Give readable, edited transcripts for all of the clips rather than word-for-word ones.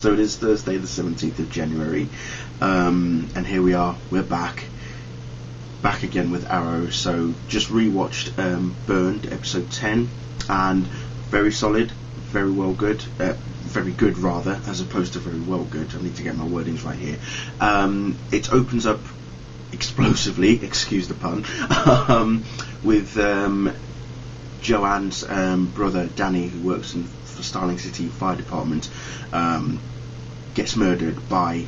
So it is Thursday the 17th of January, and here we are, we're back again with Arrow. So just rewatched Burned, episode 10, and very solid, very well good, very good rather, as opposed to very well good. I need to get my wordings right here. It opens up explosively, excuse the pun, with Joanne's brother Danny, who works for Starling City Fire Department, gets murdered by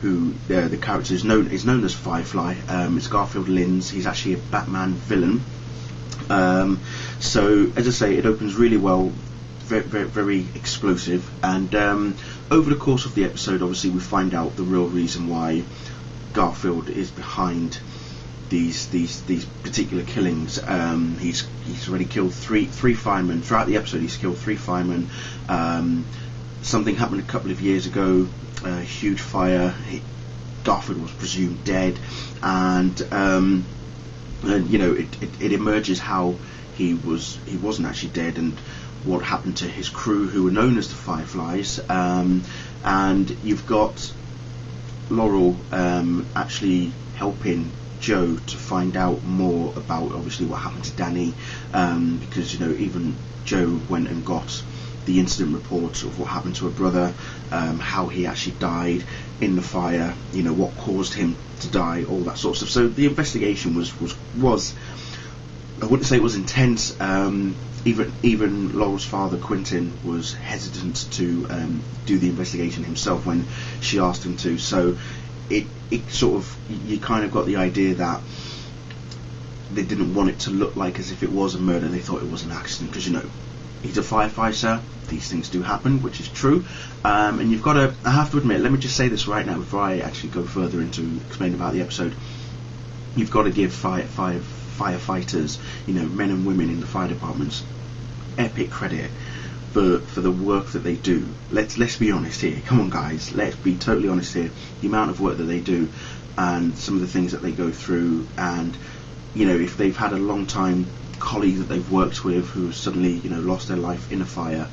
who the character is known as Firefly. It's Garfield Lynns. He's actually a Batman villain. So as I say, it opens really well, very, very, very explosive, and over the course of the episode, obviously we find out the real reason why Garfield is behind these particular killings. He's already killed three firemen throughout the episode. He's killed 3 firemen. Something happened a couple of years ago, a huge fire. Garfield was presumed dead, and you know, it emerges how he wasn't actually dead, and what happened to his crew, who were known as the Fireflies. And you've got Laurel actually helping Joe to find out more about obviously what happened to Danny, because, you know, even Joe went and got the incident report of what happened to her brother, how he actually died in the fire, you know, what caused him to die, all that sort of stuff. So the investigation was I wouldn't say it was intense. Even Laurel's father, Quentin, was hesitant to do the investigation himself when she asked him to. So it sort of, you kind of got the idea that they didn't want it to look like as if it was a murder. They thought it was an accident, because, you know, he's a firefighter, these things do happen, which is true. And you've got to, I have to admit, let me just say this right now before I actually go further into explaining about the episode, you've got to give firefighters, you know, men and women in the fire departments, epic credit for the work that they do. Let's be honest here. Come on, guys, let's be totally honest here. The amount of work that they do, and some of the things that they go through, and, you know, if they've had a long time colleague that they've worked with who suddenly, you know, lost their life in a fire,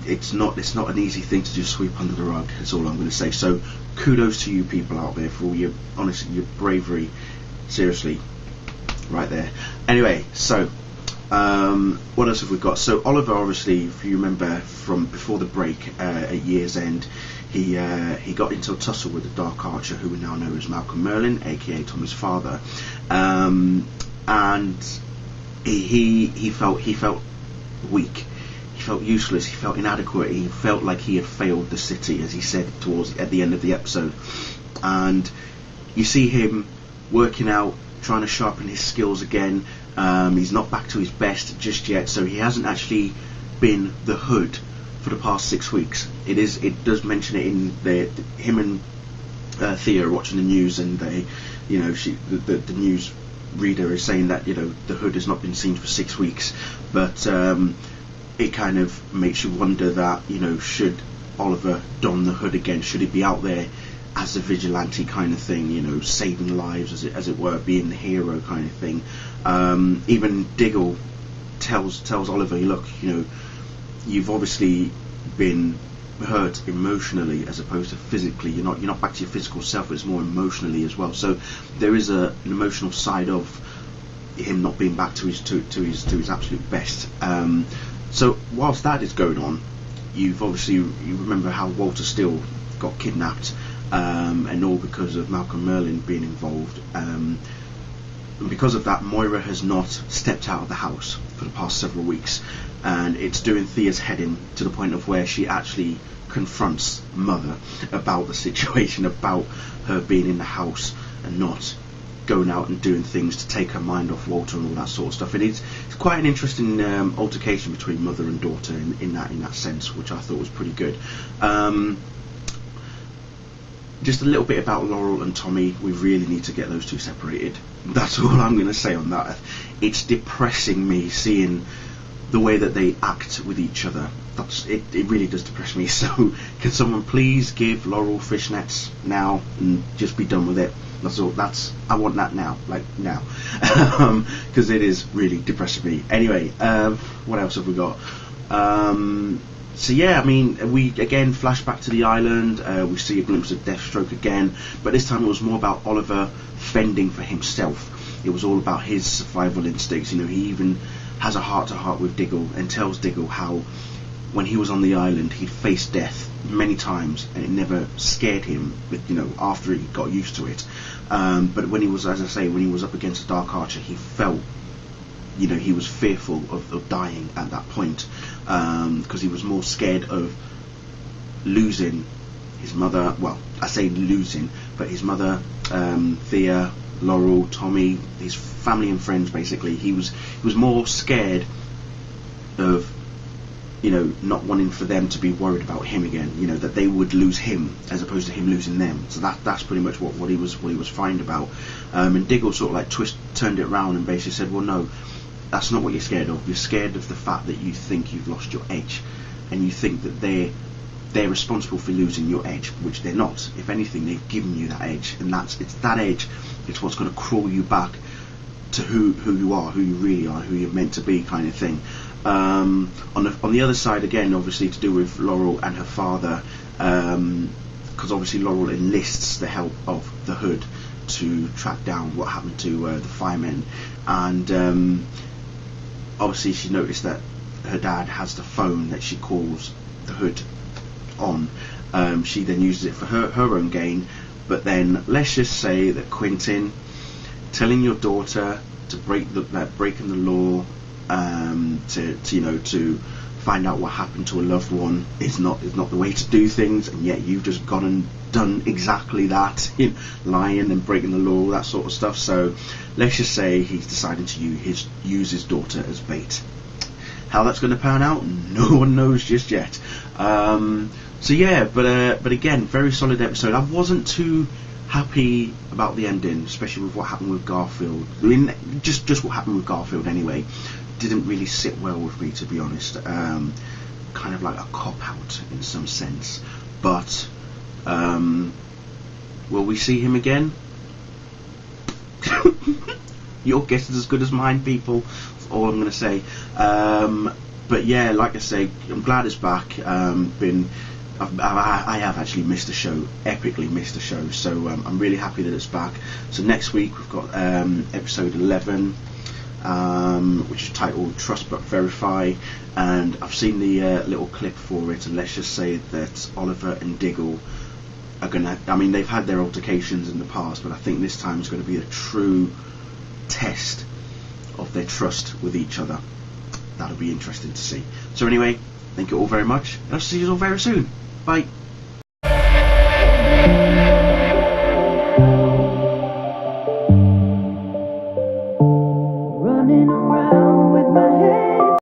it's not an easy thing to just sweep under the rug. That's all I'm going to say. So kudos to you people out there for all your, honestly, your bravery. Seriously, right there. Anyway, so what else have we got? So Oliver, obviously, if you remember from before the break, at year's end, he got into a tussle with the Dark Archer, who we now know as Malcolm Merlyn, aka Tommy's father, and he felt weak. He felt useless. He felt inadequate. He felt like he had failed the city, as he said at the end of the episode. And you see him working out, trying to sharpen his skills again. He's not back to his best just yet, so he hasn't actually been the Hood for the past 6 weeks. It does mention it in him and Thea are watching the news, and they, you know, the news reader is saying that, you know, the Hood has not been seen for 6 weeks, but it kind of makes you wonder that, you know, should Oliver don the Hood again? Should he be out there as a vigilante kind of thing, you know, saving lives, as it were, being the hero kind of thing? Even Diggle tells Oliver, look, you know, you've obviously been hurt emotionally as opposed to physically. You're not back to your physical self. It's more emotionally as well. So there is an emotional side of him not being back to his absolute best. So whilst that is going on, you remember how Walter Steele got kidnapped, and all because of Malcolm Merlyn being involved. And because of that, Moira has not stepped out of the house for the past several weeks, and it's doing Thea's head in to the point of where she actually confronts Mother about the situation, about her being in the house and not going out and doing things to take her mind off Walter and all that sort of stuff. And it's quite an interesting altercation between mother and daughter in that sense, which I thought was pretty good. Just a little bit about Laurel and Tommy. We really need to get those two separated. That's all I'm going to say on that. It's depressing me seeing the way that they act with each other. It really does depress me. So can someone please give Laurel fishnets now and just be done with it? That's all. I want that now, like now, because it is really depressing me. Anyway, what else have we got? So yeah, I mean, we again flash back to the island. We see a glimpse of Deathstroke again, but this time it was more about Oliver fending for himself. It was all about his survival instincts. You know, he even has a heart-to-heart with Diggle and tells Diggle how when he was on the island he'd faced death many times and it never scared him, but you know, after he got used to it. But when he was, as I say, when he was up against the Dark Archer, he felt, you know, he was fearful of dying at that point, because he was more scared of losing his mother. Well, I say losing, but his mother, Thea, Laurel, Tommy, his family and friends. Basically, he was more scared of, you know, not wanting for them to be worried about him again. You know, that they would lose him as opposed to him losing them. So that's pretty much what he was frightened about. And Diggle sort of like turned it around and basically said, well, no, that's not what you're scared of. You're scared of the fact that you think you've lost your edge, and you think that they're responsible for losing your edge, which they're not. If anything, they've given you that edge, and it's that edge. It's what's going to crawl you back to who you are, who you really are, who you're meant to be, kind of thing. On the other side, again, obviously to do with Laurel and her father, because obviously Laurel enlists the help of the Hood to track down what happened to the firemen, and obviously she noticed that her dad has the phone that she calls the Hood on. She then uses it for her own gain, but then let's just say that Quentin telling your daughter to breaking the law, to find out what happened to a loved one is not the way to do things, and yet you've just gone and done exactly that, lying and breaking the law, that sort of stuff. So let's just say he's deciding to use his daughter as bait. How that's going to pan out, no one knows just yet. So yeah, but again, very solid episode. I wasn't too happy about the ending, especially with what happened with Garfield. I mean, just what happened with Garfield anyway didn't really sit well with me, to be honest. Kind of like a cop-out in some sense. But will we see him again? Your guess is as good as mine, people. That's all I'm going to say. But yeah, like I say, I'm glad it's back. I have actually missed the show, epically missed the show, so I'm really happy that it's back. So next week we've got episode 11, which is titled Trust But Verify, and I've seen the little clip for it, and let's just say that Oliver and Diggle are gonna, I mean, they've had their altercations in the past, but I think this time is going to be a true test of their trust with each other. That'll be interesting to see. So anyway, thank you all very much, and I'll see you all very soon. Bye.